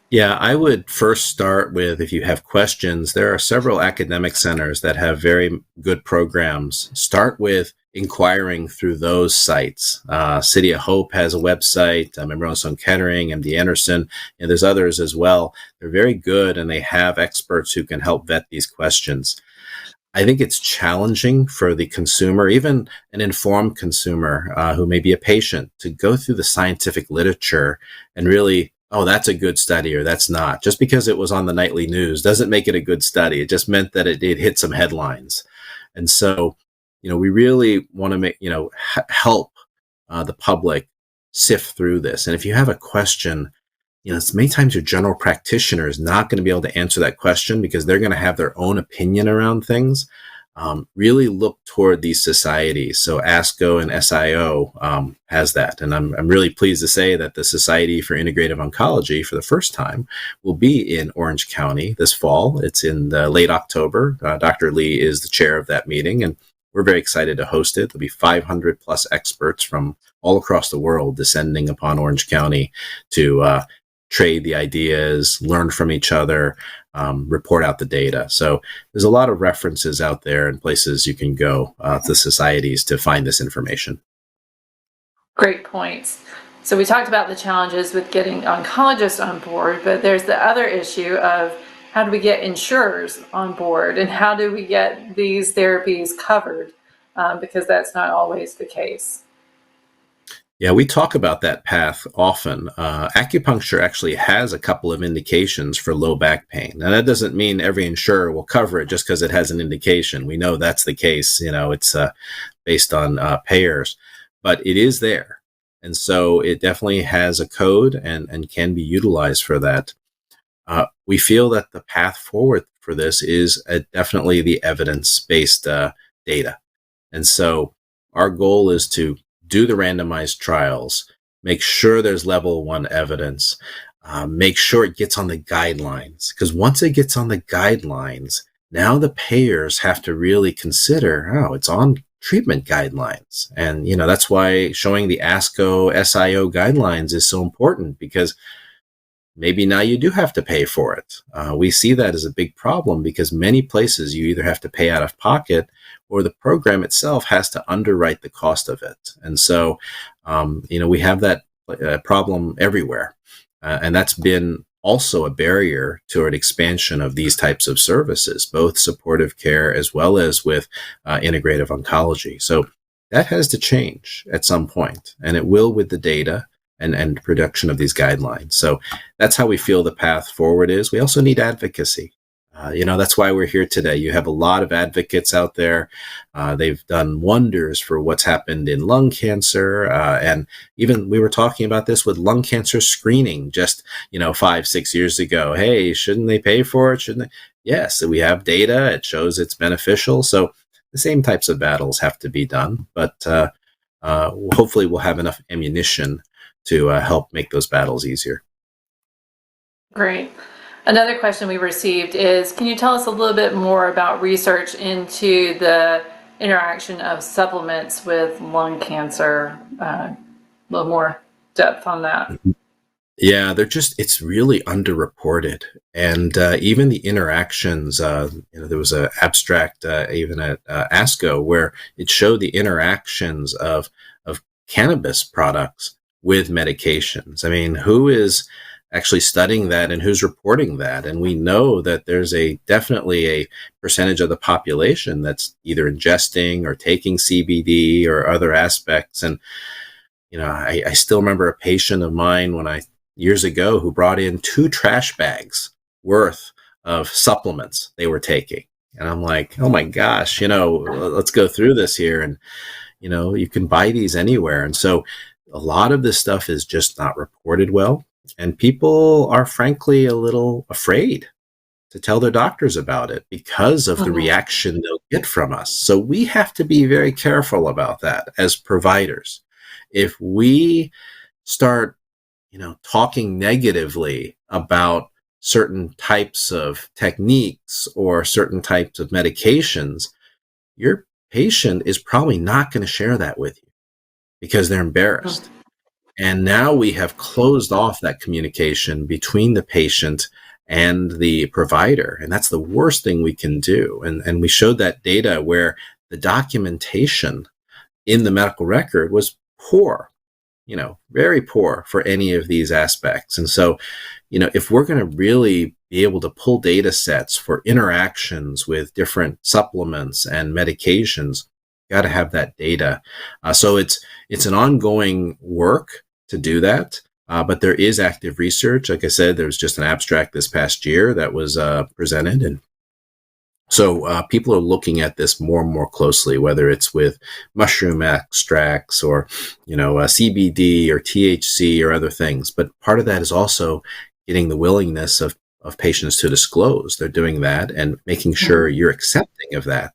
Yeah, I would first start with, if you have questions, there are several academic centers that have very good programs. Start with inquiring through those sites. City of Hope has a website, Memorial Sloan Kettering, MD Anderson, and there's others as well. They're very good, and they have experts who can help vet these questions. I think it's challenging for the consumer, even an informed consumer who may be a patient, to go through the scientific literature and really, oh, that's a good study or that's not. Just because it was on the nightly news doesn't make it a good study. It just meant that it hit some headlines. And so, we really want to make, help the public sift through this. And if you have a question, many times your general practitioner is not going to be able to answer that question because they're going to have their own opinion around things. Really look toward these societies. So ASCO and SIO has that. And I'm really pleased to say that the Society for Integrative Oncology, for the first time, will be in Orange County this fall. It's in late October. Dr. Lee is the chair of that meeting, and we're very excited to host it. There'll be 500 plus experts from all across the world descending upon Orange County to trade the ideas, learn from each other, report out the data. So there's a lot of references out there and places you can go to societies to find this information. Great points. So we talked about the challenges with getting oncologists on board, but there's the other issue of how do we get insurers on board, and how do we get these therapies covered, because that's not always the case. Yeah, we talk about that path often. Acupuncture actually has a couple of indications for low back pain. Now, that doesn't mean every insurer will cover it just because it has an indication. We know that's the case. It's based on payers, but it is there. And so it definitely has a code and can be utilized for that. We feel that the path forward for this is definitely the evidence-based data. And so our goal is to do the randomized trials, make sure there's level 1 evidence, make sure it gets on the guidelines. Because once it gets on the guidelines, now the payers have to really consider, it's on treatment guidelines. And, that's why showing the ASCO SIO guidelines is so important, because maybe now you do have to pay for it. We see that as a big problem because many places you either have to pay out of pocket or the program itself has to underwrite the cost of it. And so, we have that problem everywhere. And that's been also a barrier toward expansion of these types of services, both supportive care as well as with integrative oncology. So that has to change at some point, and it will with the data and production of these guidelines. So that's how we feel the path forward is. We also need advocacy. That's why we're here today. You have a lot of advocates out there. They've done wonders for what's happened in lung cancer. And even we were talking about this with lung cancer screening just, 5-6 years ago. Hey, shouldn't they pay for it? Shouldn't they? Yes, we have data. It shows it's beneficial. So the same types of battles have to be done. But hopefully we'll have enough ammunition to help make those battles easier. Great. Another question we received is, can you tell us a little bit more about research into the interaction of supplements with lung cancer? A little more depth on that. Yeah, it's really underreported. And even the interactions, there was an abstract even at ASCO where it showed the interactions of cannabis products with medications. I mean, who is actually studying that and who's reporting that? And we know that there's definitely a percentage of the population that's either ingesting or taking CBD or other aspects. And I still remember a patient of mine years ago who brought in 2 trash bags worth of supplements they were taking. And I'm like, oh my gosh, let's go through this here. And, you can buy these anywhere. And so a lot of this stuff is just not reported well. And people are frankly a little afraid to tell their doctors about it because of the reaction they'll get from us. So we have to be very careful about that as providers. If we start talking negatively about certain types of techniques or certain types of medications, your patient is probably not going to share that with you because they're embarrassed. And now we have closed off that communication between the patient and the provider. And that's the worst thing we can do. And we showed that data where the documentation in the medical record was poor. Very poor for any of these aspects. And so, if we're going to really be able to pull data sets for interactions with different supplements and medications, got to have that data. So it's an ongoing work to do that. But there is active research. Like I said, there was just an abstract this past year that was presented. And so people are looking at this more and more closely, whether it's with mushroom extracts or, CBD or THC or other things. But part of that is also getting the willingness of patients to disclose they're doing that and making sure you're accepting of that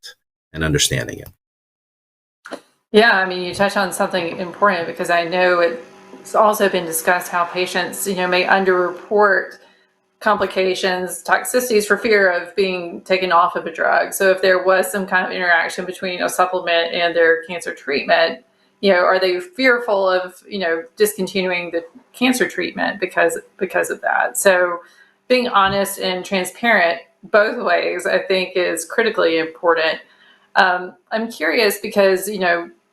and understanding it. Yeah, I mean, you touch on something important because I know it's also been discussed how patients, may underreport complications, toxicities for fear of being taken off of a drug. So if there was some kind of interaction between a supplement and their cancer treatment, are they fearful of, discontinuing the cancer treatment because of that? So being honest and transparent both ways, I think, is critically important. I'm curious because,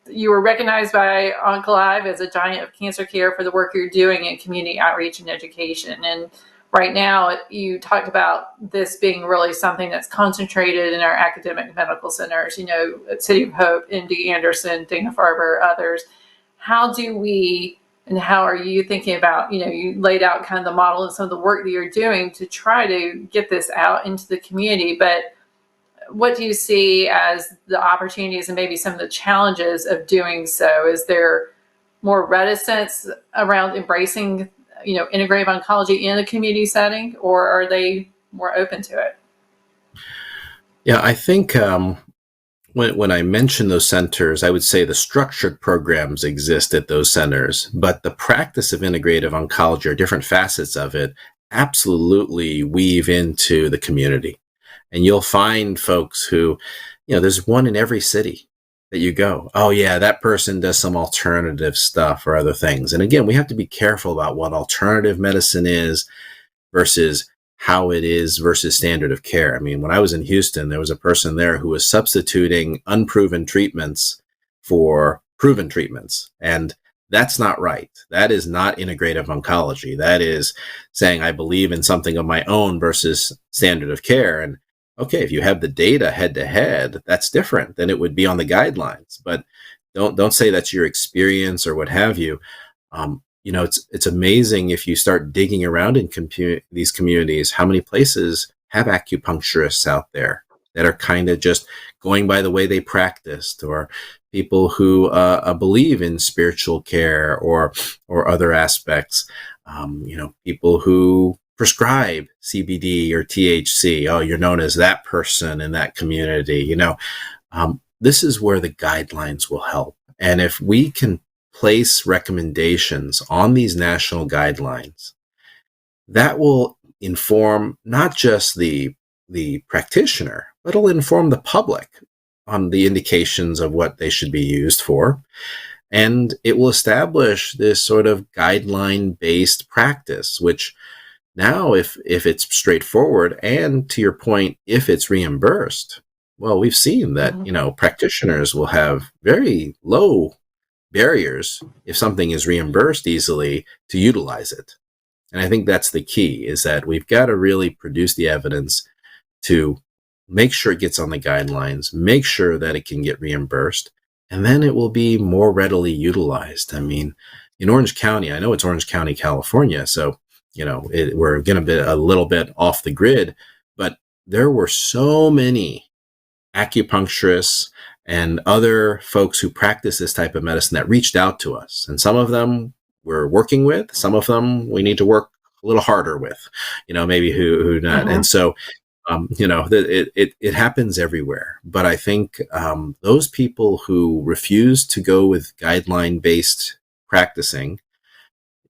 you were recognized by OncLive as a giant of cancer care for the work you're doing in community outreach and education. And right now, you talked about this being really something that's concentrated in our academic medical centers, at City of Hope, MD Anderson, Dana-Farber, others. How do we, and how are you thinking about, you laid out kind of the model and some of the work that you're doing to try to get this out into the community, but what do you see as the opportunities and maybe some of the challenges of doing so? Is there more reticence around embracing, integrative oncology in a community setting, or are they more open to it? Yeah, I think when I mention those centers, I would say the structured programs exist at those centers, but the practice of integrative oncology or different facets of it absolutely weave into the community. And you'll find folks who, there's one in every city that you go, oh yeah, that person does some alternative stuff or other things. And again, we have to be careful about what alternative medicine is versus how it is versus standard of care. I mean, when I was in Houston, there was a person there who was substituting unproven treatments for proven treatments. And that's not right. That is not integrative oncology. That is saying I believe in something of my own versus standard of care. And okay, if you have the data head to head, that's different than it would be on the guidelines. But don't say that's your experience or what have you. It's amazing if you start digging around in these communities, how many places have acupuncturists out there that are kind of just going by the way they practiced, or people who believe in spiritual care or other aspects. People who prescribe CBD or THC. Oh, you're known as that person in that community. This is where the guidelines will help. And if we can place recommendations on these national guidelines, that will inform not just the practitioner, but it'll inform the public on the indications of what they should be used for. And it will establish this sort of guideline-based practice, which now, if it's straightforward, and to your point, if it's reimbursed, well, we've seen that, practitioners will have very low barriers if something is reimbursed easily to utilize it. And I think that's the key, is that we've got to really produce the evidence to make sure it gets on the guidelines, make sure that it can get reimbursed, and then it will be more readily utilized. I mean, in Orange County, I know it's Orange County, California, so we're going to be a little bit off the grid, but there were so many acupuncturists and other folks who practice this type of medicine that reached out to us. And some of them we're working with, some of them we need to work a little harder with, maybe who not. And so, it happens everywhere. But I think those people who refuse to go with guideline-based practicing,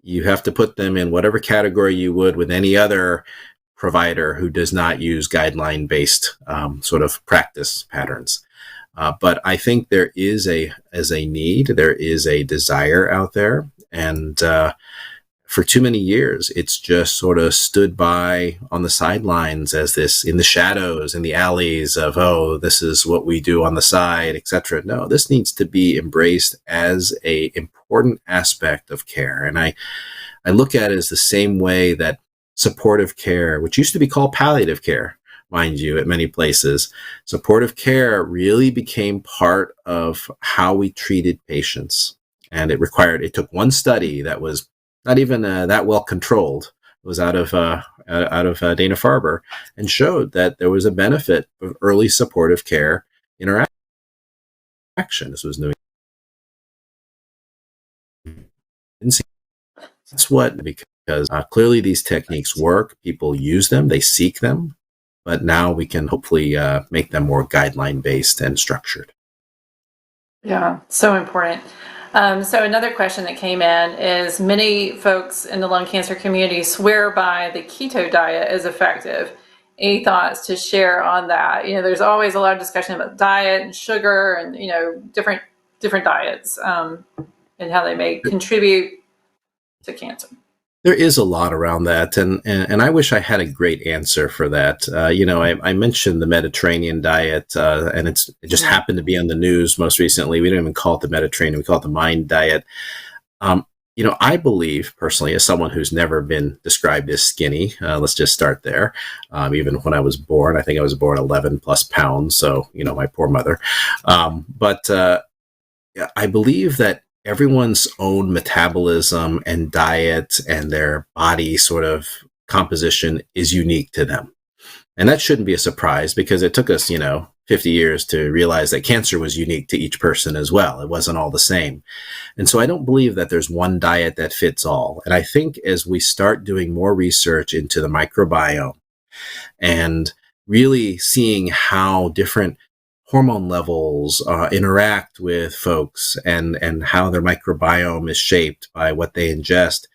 you have to put them in whatever category you would with any other provider who does not use guideline-based sort of practice patterns. But I think there is a need, there is a desire out there. And for too many years, it's just sort of stood by on the sidelines as this, in the shadows, in the alleys of, oh, this is what we do on the side, etc. No, this needs to be embraced as a important aspect of care. And I look at it as the same way that supportive care, which used to be called palliative care, mind you, at many places, supportive care really became part of how we treated patients. And it took one study that was not even that well controlled. It was out of Dana-Farber, and showed that there was a benefit of early supportive care interaction. This was New England. That's what, because clearly these techniques work. People use them, they seek them, but now we can hopefully make them more guideline-based and structured. Yeah, so important. So another question that came in is, many folks in the lung cancer community swear by the keto diet as effective. Any thoughts to share on that? There's always a lot of discussion about diet and sugar and, different diets and how they may contribute to cancer. There is a lot around that, and I wish I had a great answer for that. I mentioned the Mediterranean diet, and it just happened to be on the news most recently. We don't even call it the Mediterranean; we call it the Mind diet. I believe personally, as someone who's never been described as skinny, let's just start there. Even when I was born, I think I was born 11 plus pounds. So, my poor mother. But I believe that everyone's own metabolism and diet and their body sort of composition is unique to them. And that shouldn't be a surprise, because it took us, 50 years to realize that cancer was unique to each person as well. It wasn't all the same. And so I don't believe that there's one diet that fits all. And I think as we start doing more research into the microbiome and really seeing how different hormone levels interact with folks and how their microbiome is shaped by what they ingest,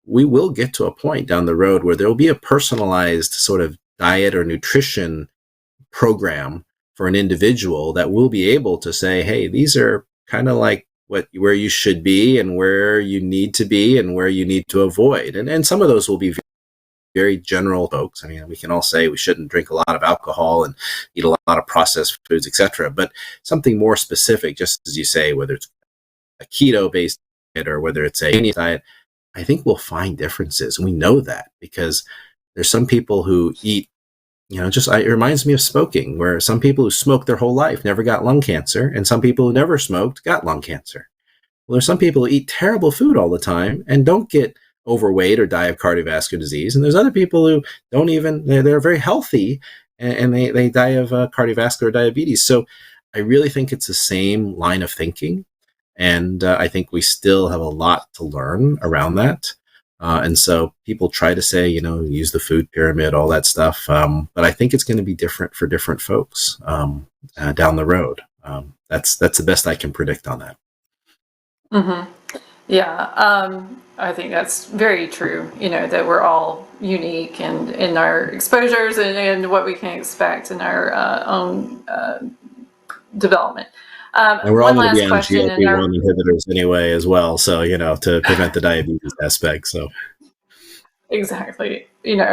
we will get to a point down the road where there will be a personalized sort of diet or nutrition program for an individual that will be able to say, hey, these are kind of like where you should be and where you need to be and where you need to avoid. And some of those will be very general folks. I mean, we can all say we shouldn't drink a lot of alcohol and eat a lot of processed foods, etc. But something more specific, just as you say, whether it's a keto-based diet or whether it's a diet, I think we'll find differences. And we know that because there's some people who eat, it reminds me of smoking, where some people who smoked their whole life never got lung cancer, and some people who never smoked got lung cancer. Well, there's some people who eat terrible food all the time and don't get overweight or die of cardiovascular disease. And there's other people who don't even, they're very healthy and they die of cardiovascular diabetes. So I really think it's the same line of thinking. And I think we still have a lot to learn around that. And so people try to say, use the food pyramid, all that stuff. But I think it's going to be different for different folks down the road. That's the best I can predict on that. Mm-hmm. Yeah, I think that's very true. That we're all unique and in our exposures and what we can expect in our own development. And we're all One going to be last on question in GLP-1 our inhibitors anyway as well. So, to prevent the diabetes aspect. So exactly.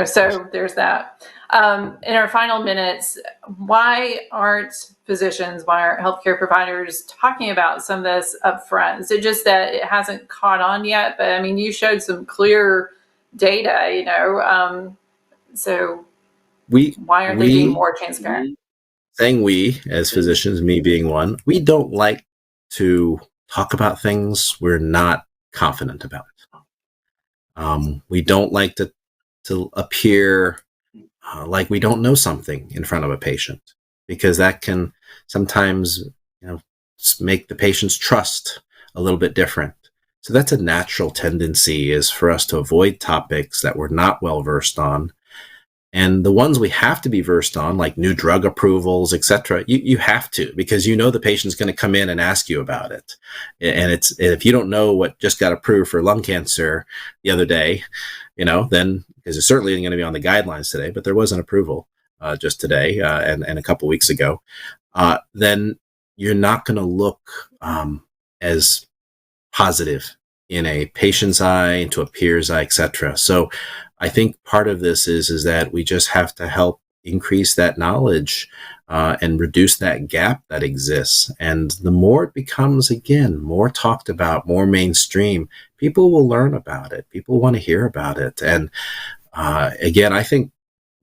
So there's that. In our final minutes, why aren't physicians, why aren't healthcare providers talking about some of this up front? Is it just that it hasn't caught on yet? But I mean, you showed some clear data, so we, why aren't they being we, more transparent? saying we as physicians, me being one, we don't like to talk about things we're not confident about. We don't like to appear like we don't know something in front of a patient, because that can sometimes, make the patient's trust a little bit different. So that's a natural tendency, is for us to avoid topics that we're not well versed on. And the ones we have to be versed on, like new drug approvals, etc., you have to, because the patient's going to come in and ask you about it. And if you don't know what just got approved for lung cancer the other day, then, because it's certainly going to be on the guidelines today, but there was an approval just today and a couple weeks ago, then you're not going to look as positive in a patient's eye, into a peer's eye, etc. So I think part of this is that we just have to help increase that knowledge and reduce that gap that exists. And the more it becomes, again, more talked about, more mainstream, people will learn about it. People want to hear about it. And again, I think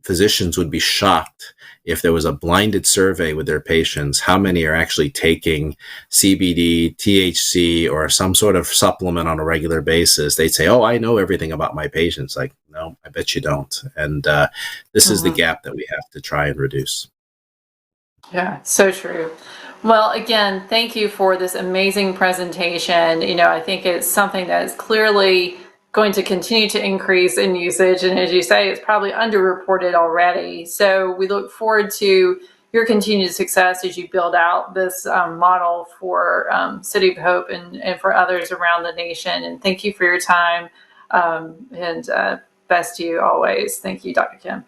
physicians would be shocked if there was a blinded survey with their patients, how many are actually taking CBD, THC, or some sort of supplement on a regular basis. They'd say, "Oh, I know everything about my patients." Like, no, I bet you don't. And this is the Mm-hmm. gap that we have to try and reduce. Yeah, so true. Well, again, thank you for this amazing presentation. I think it's something that is clearly going to continue to increase in usage. And as you say, it's probably underreported already. So we look forward to your continued success as you build out this model for City of Hope and for others around the nation. And thank you for your time. And best to you always. Thank you, Dr. Kim.